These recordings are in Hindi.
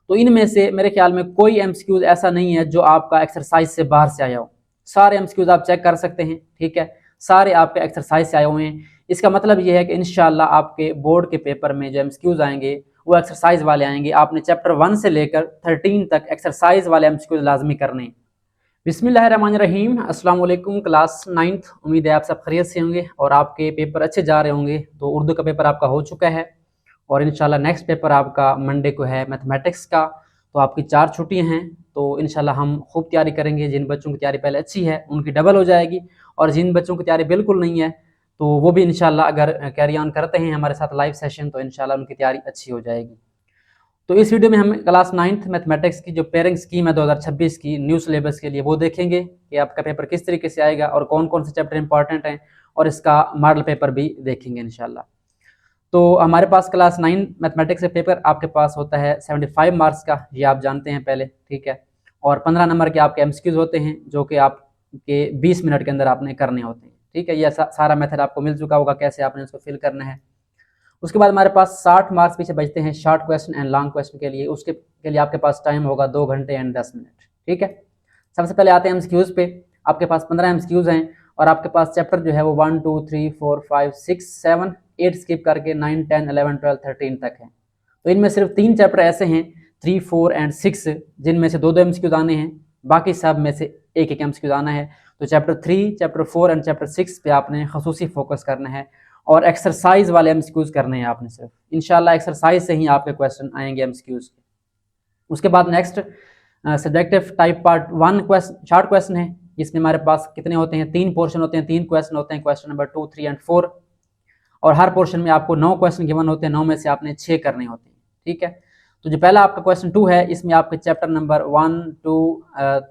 तो इनमें से मेरे ख्याल में कोई एमसीक्यूज ऐसा नहीं है जो आपका एक्सरसाइज से बाहर से आया हो। सारे एमसीक्यूज आप चेक कर सकते हैं, ठीक है, सारे आपके एक्सरसाइज से आए हुए हैं। इसका मतलब ये है कि इंशाल्लाह आपके बोर्ड के पेपर में जो एमसीक्यूज आएंगे वो एक्सरसाइज वाले आएंगे। आपने चैप्टर 1 से लेकर 13 तक एक्सरसाइज वाले एमसीक्यूज लाजमी करने हैं। बिस्मिल्लाहिर्रहमानिर्रहीम, अस्सलाम वालेकुम क्लास 9th। उम्मीद है आप सब खैरियत से होंगे और आपके पेपर अच्छे जा रहे होंगे। तो उर्दू का पेपर आपका हो चुका है और इंशाल्लाह नेक्स्ट पेपर आपका मंडे को है मैथमेटिक्स का। तो आपकी 4 छुट्टियां हैं, तो इंशाल्लाह हम खूब तैयारी करेंगे। जिन बच्चों की तैयारी पहले अच्छी है उनकी डबल हो जाएगी और जिन बच्चों की तैयारी बिल्कुल नहीं है तो वो भी इंशाल्लाह अगर कैरी ऑन करते हैं हमारे साथ लाइव सेशन तो इंशाल्लाह उनकी तैयारी अच्छी हो जाएगी। तो इस वीडियो में हम क्लास 9th मैथमेटिक्स की जो पेयरिंग स्कीम है 2026 की न्यू सिलेबस के लिए वो देखेंगे कि आपका पेपर किस तरीके से आएगा और कौन कौन से चैप्टर इंपॉर्टेंट हैं और इसका मॉडल पेपर भी देखेंगे इंशाल्लाह। तो हमारे पास क्लास 9 मैथमेटिक्स का पेपर आपके पास होता है 75 मार्क्स का, ये आप जानते हैं पहले, ठीक है, और 15 नंबर के आपके एमसीक्यूज होते हैं जो कि आपके 20 मिनट के अंदर आपने करने होते हैं, ठीक है। ये सारा मेथड आपको मिल चुका होगा कैसे आपने इसको फिल करना है। उसके बाद हमारे पास 60 मार्क्स पीछे बचते हैं short question and long question के लिए। उसके लिए आपके पास टाइम होगा 2 घंटे एंड 10 मिनट, ठीक है। सबसे पहले आते हैं एमसीक्यूज पे। आपके पास 15 एमसीक्यूज हैं और आपके पास चैप्टर जो है वो 1 2 3 4 5 6 7 8 स्किप करके 9 10 11 12 13 तक है। तो इनमें सिर्फ 3 चैप्टर ऐसे हैं 3 4 एंड 6 जिनमें से 2 एमसीक्यूज आने हैं, बाकी सब में से एक एमसीक्यूज आना है। तो चैप्टर 3 चैप्टर 4 एंड चैप्टर 6 पे आपने खसूसी फोकस करना है और एक्सरसाइज वाले एमसीक्यूज करने हैं आपने सिर्फ। इंशाल्लाह एक्सरसाइज से ही आपके क्वेश्चन आएंगे एमसीक्यूज के। उसके बाद next subjective type part 1 question short question है। इसमें हमारे पास कितने होते हैं, 3 पोर्शन होते हैं, 3 क्वेश्चन होते हैं, क्वेश्चन नंबर 2 3 एंड 4, और हर पोर्शन में आपको 9 क्वेश्चन गिवन होते हैं, 9 में से आपने 6 करने होते हैं, ठीक है। तो जो पहला आपका क्वेश्चन 2 है इसमें आपके चैप्टर नंबर 1 2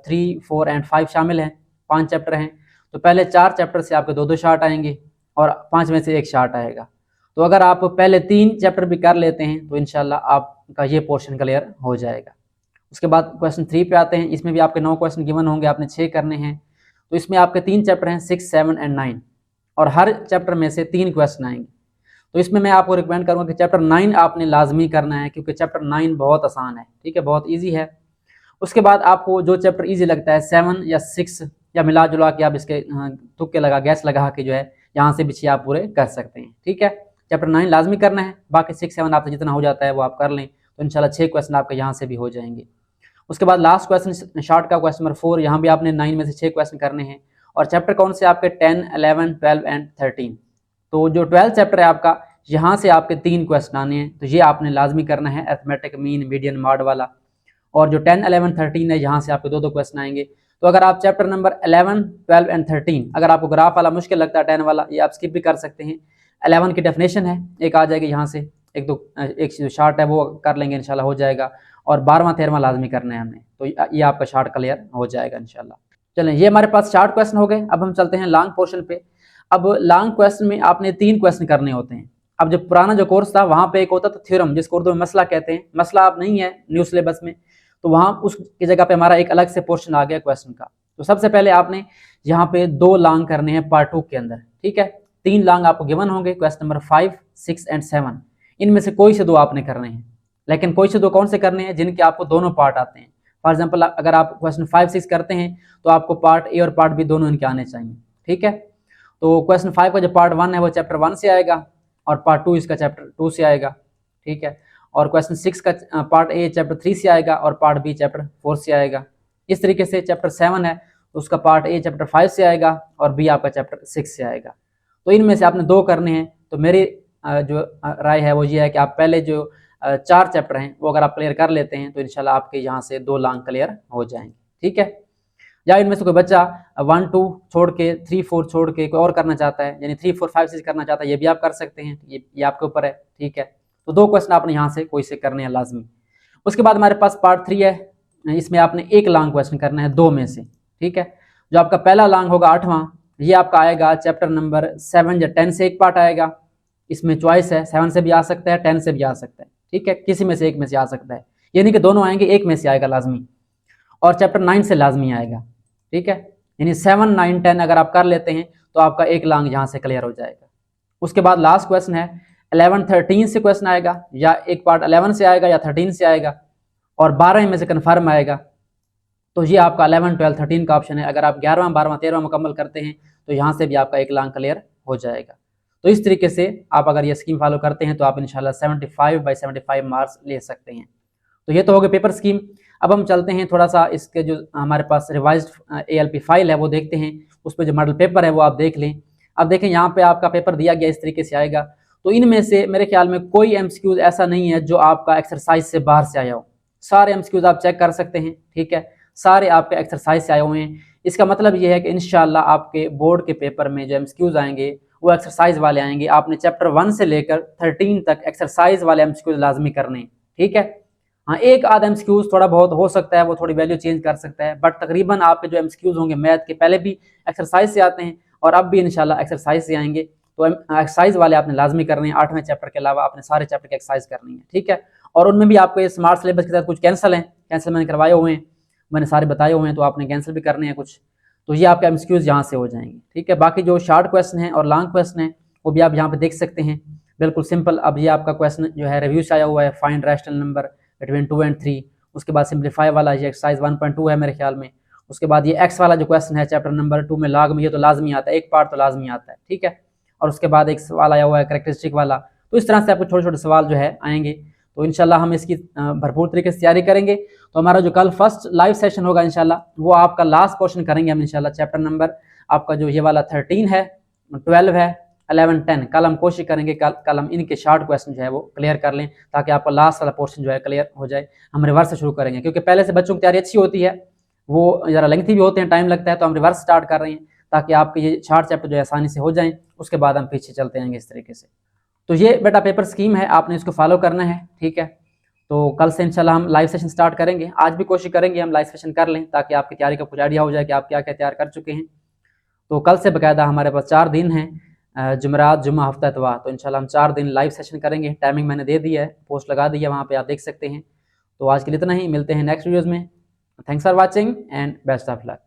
3 4 एंड 5 शामिल हैं, 5 चैप्टर हैं। तो पहले 4 चैप्टर से आपके 2 शॉर्ट आएंगे और 5 में से 1 शॉर्ट आएगा। तो अगर आप पहले 3 चैप्टर भी कर लेते हैं तो इंशाल्लाह आपका ये पोर्शन क्लियर हो जाएगा। उसके बाद क्वेश्चन 3 पे आते हैं। इसमें भी आपके 9 क्वेश्चन गिवन होंगे, आपने 6 करने हैं। तो इसमें आपके 3 चैप्टर हैं 6 7 एंड 9 और हर चैप्टर में से 3 क्वेश्चन आएंगे। तो इसमें मैं आपको रिकमेंड करूँगा कि चैप्टर 9 आपने लाजमी करना है क्योंकि चैप्टर 9 बहुत आसान है, ठीक है, बहुत ईजी है। उसके बाद आपको जो चैप्टर ईजी लगता है 7 या 6 या मिला जुला के आप इसके तुक्के लगा गैस लगा के जो है यहाँ से भी आप पूरे कर सकते हैं, ठीक है। चैप्टर 9 लाजमी करना है, बाकी 6 7 आपसे जितना हो जाता है वो आप कर लें तो इंशाल्लाह 6 क्वेश्चन आपके यहाँ से भी हो जाएंगे। उसके बाद लास्ट क्वेश्चन शॉर्ट का क्वेश्चन नंबर 4, यहाँ भी आपने 9 में से 6 क्वेश्चन करने हैं और चैप्टर कौन से आपके 10 11 12 एंड 13। तो जो 12 चैप्टर है आपका यहाँ से आपके 3 क्वेश्चन आने हैं, तो ये आपने लाजमी करना है, अरिथमेटिक मीन मीडियन मॉड वाला। और जो 10 11 13 है यहाँ से आपके 2 क्वेश्चन आएंगे। तो अगर आप चैप्टर नंबर 11 12 एंड 13 अगर आपको ग्राफ वाला मुश्किल लगता है 10 वाला, ये आप स्किप भी कर सकते हैं। 11 की डेफिनेशन है एक आ जाएगी यहाँ से, एक जो शार्ट है वो कर लेंगे इंशाल्लाह हो जाएगा। और 12वां 13वां लाजमी करना है हमने, तो ये आपका शार्ट क्लियर हो जाएगा इंशाल्लाह। चलें, ये हमारे पास शार्ट क्वेश्चन हो गए। अब हम चलते हैं लॉन्ग पोर्शन पे। अब लॉन्ग क्वेश्चन में आपने 3 क्वेश्चन करने होते हैं। अब जो पुराना जो कोर्स था वहाँ पे एक होता था थ्योरम, जिसको उर्दू में मसला कहते हैं। मसला अब नहीं है न्यू सिलेबस में, तो वहाँ उसकी जगह पे हमारा एक अलग से पोर्शन आ गया क्वेश्चन का। तो सबसे पहले आपने यहाँ पे 2 लॉन्ग करने हैं पार्ट 2 के अंदर, ठीक है। 3 लॉन्ग आपको गिवन होंगे, क्वेश्चन नंबर 5 6 एंड 7। इनमें से कोई से 2 आपने करने हैं, लेकिन कोई से 2 कौन से करने हैं जिनके आपको दोनों पार्ट आते हैं। फॉर एग्जाम्पल अगर आप क्वेश्चन 5 6 करते हैं तो आपको पार्ट ए और पार्ट बी दोनों इनके आने चाहिए, ठीक है। तो क्वेश्चन 5 का जो पार्ट 1 है वो चैप्टर 1 से आएगा और पार्ट 2 इसका चैप्टर 2 से आएगा, ठीक है। और क्वेश्चन 6 का पार्ट ए चैप्टर 3 से आएगा और पार्ट बी चैप्टर 4 से आएगा। इस तरीके से चैप्टर 7 है तो उसका पार्ट ए चैप्टर 5 से आएगा और बी आपका चैप्टर 6 से आएगा। तो इनमें से आपने 2 करने हैं। तो मेरी जो राय है वो ये है कि आप पहले जो 4 चैप्टर हैं वो अगर आप क्लियर कर लेते हैं तो इंशाल्लाह आपके यहाँ से 2 लॉन्ग क्लियर हो जाएंगे, ठीक है। या इनमें से कोई बच्चा 1 2 छोड़ के 3 4 छोड़ के कोई और करना चाहता है, यानी 3 4 5 6 करना चाहता है, ये भी आप कर सकते हैं, ये आपके ऊपर है, ठीक है। तो 2 क्वेश्चन आपने यहाँ से कोई से करने हैं लाजमी। उसके बाद हमारे पास पार्ट 3 है, इसमें आपने 1 लॉन्ग क्वेश्चन करना है 2 में से, ठीक है। जो आपका पहला लॉन्ग होगा 8वां, ये आपका आएगा चैप्टर नंबर 7 या 10 से एक पार्ट आएगा। इसमें चॉइस है, 7 से भी आ सकता है, 10 से भी आ सकता है, ठीक है, किसी में से एक में से आ सकता है, ये नहीं कि दोनों आएंगे, एक में से आएगा लाजमी। और चैप्टर 9 से लाजमी आएगा, ठीक है। यानी 7 9 10 अगर आप कर लेते हैं तो आपका 1 लॉन्ग यहाँ से क्लियर हो जाएगा। उसके बाद लास्ट क्वेश्चन है 11 13 से क्वेश्चन आएगा, या एक पार्ट 11 से आएगा या 13 से आएगा। और 12 में से कन्फर्म आएगा तो ये आपका 11, 12, 13 का ऑप्शन है। अगर आप 11वां, 12वां, 13वां मुकम्मल करते हैं तो यहाँ से भी आपका 1 लाख क्लियर हो जाएगा। तो इस तरीके से आप अगर ये स्कीम फॉलो करते हैं तो आप इंशाल्लाह 75/75 मार्क्स ले सकते हैं। तो ये तो हो गए पेपर स्कीम। अब हम चलते हैं थोड़ा सा इसके जो हमारे पास रिवाइज्ड ALP फाइल है वो देखते हैं, उस पर जो मॉडल पेपर है वो आप देख लें। अब देखें यहाँ पे आपका पेपर दिया गया इस तरीके से आएगा। तो इनमें से मेरे ख्याल में कोई MCQs ऐसा नहीं है जो आपका एक्सरसाइज से बाहर से आया हो। सारे MCQs आप चेक कर सकते हैं, ठीक है, सारे आपके एक्सरसाइज से आए हुए हैं। इसका मतलब ये है कि इंशाल्लाह आपके बोर्ड के पेपर में जो MCQs आएंगे वो एक्सरसाइज वाले आएंगे। आपने चैप्टर 1 से लेकर 13 तक एक्सरसाइज वाले MCQs लाजमी करने, ठीक है। हाँ, एक आध MCQs थोड़ा बहुत हो सकता है, वो थोड़ी वैल्यू चेंज कर सकता है, बट तकरीबन आपके जो MCQs होंगे मैथ के पहले भी एक्सरसाइज से आते हैं और अब भी इंशाल्लाह एक्सरसाइज से आएंगे। तो एक्सरसाइज वाले आपने लाजमी करने हैं। 8वें चैप्टर के अलावा आपने सारे चैप्टर की एक्सरसाइज करनी है, ठीक है। और उनमें भी आपको ये स्मार्ट सिलेबस के साथ कुछ कैंसिल हैं, कैंसिल मैंने करवाए हुए हैं, मैंने सारे बताए हुए हैं, तो आपने कैंसिल भी करने हैं कुछ। तो ये आपके MCQs यहाँ से हो जाएंगे, ठीक है। बाकी जो शॉर्ट क्वेश्चन है और लॉन्ग क्वेश्चन है वो भी आप यहाँ पे देख सकते हैं, बिल्कुल सिंपल। अब ये आपका क्वेश्चन जो है रिव्यू से आया हुआ है, find rational number between 2 and 3। उसके बाद सिंप्लीफाई वाला ये एक्सरसाइज 1.2 है मेरे ख्याल में। उसके बाद ये एक्स वाला जो क्वेश्चन है चैप्टर नंबर 2 में लॉग में, ये तो लाजमी आता है, एक पार्ट तो लाजमी आता है, ठीक है। और उसके बाद एक सवाल आया हुआ है कैरेक्टरिस्टिक वाला। तो इस तरह से आपको छोटे छोटे सवाल जो है आएंगे। तो इंशाल्लाह हम इसकी भरपूर तरीके से तैयारी करेंगे। तो हमारा जो कल फर्स्ट लाइव सेशन होगा इंशाल्लाह वो आपका लास्ट क्वेश्चन करेंगे हम इंशाल्लाह। चैप्टर नंबर आपका जो ये वाला 13 है, 12 है, 11, 10 कल हम कोशिश करेंगे कल हम इनके शॉर्ट क्वेश्चन जो है वो क्लियर कर लें ताकि आपका लास्ट वाला पोर्शन जो है क्लियर हो जाए। हम रिवर्स से शुरू करेंगे क्योंकि पहले से बच्चों की तैयारी अच्छी होती है, वो ज़रा लेंथी भी होते हैं, टाइम लगता है, तो हम रिवर्स स्टार्ट कर रहे हैं ताकि आपके ये शॉर्ट चैप्टर जो है आसानी से हो जाएं। उसके बाद हम पीछे चलते रहेंगे इस तरीके से। तो ये बेटा पेपर स्कीम है, आपने इसको फॉलो करना है, ठीक है। तो कल से इंशाल्लाह हम लाइव सेशन स्टार्ट करेंगे। आज भी कोशिश करेंगे हम लाइव सेशन कर लें ताकि आपकी तैयारी का कुछ आइडिया हो जाए कि आप क्या क्या तैयार कर चुके हैं। तो कल से बाकायदा हमारे पास 4 दिन हैं, जुमरात, जुम्मा, हफ्ता, इतवार। तो इंशाल्लाह हम 4 दिन लाइव सेशन करेंगे। टाइमिंग मैंने दे दी है, पोस्ट लगा दी है, वहाँ पे आप देख सकते हैं। तो आज के लिए इतना ही, मिलते हैं नेक्स्ट वीडियोज़ में। Thanks for watching and best of luck.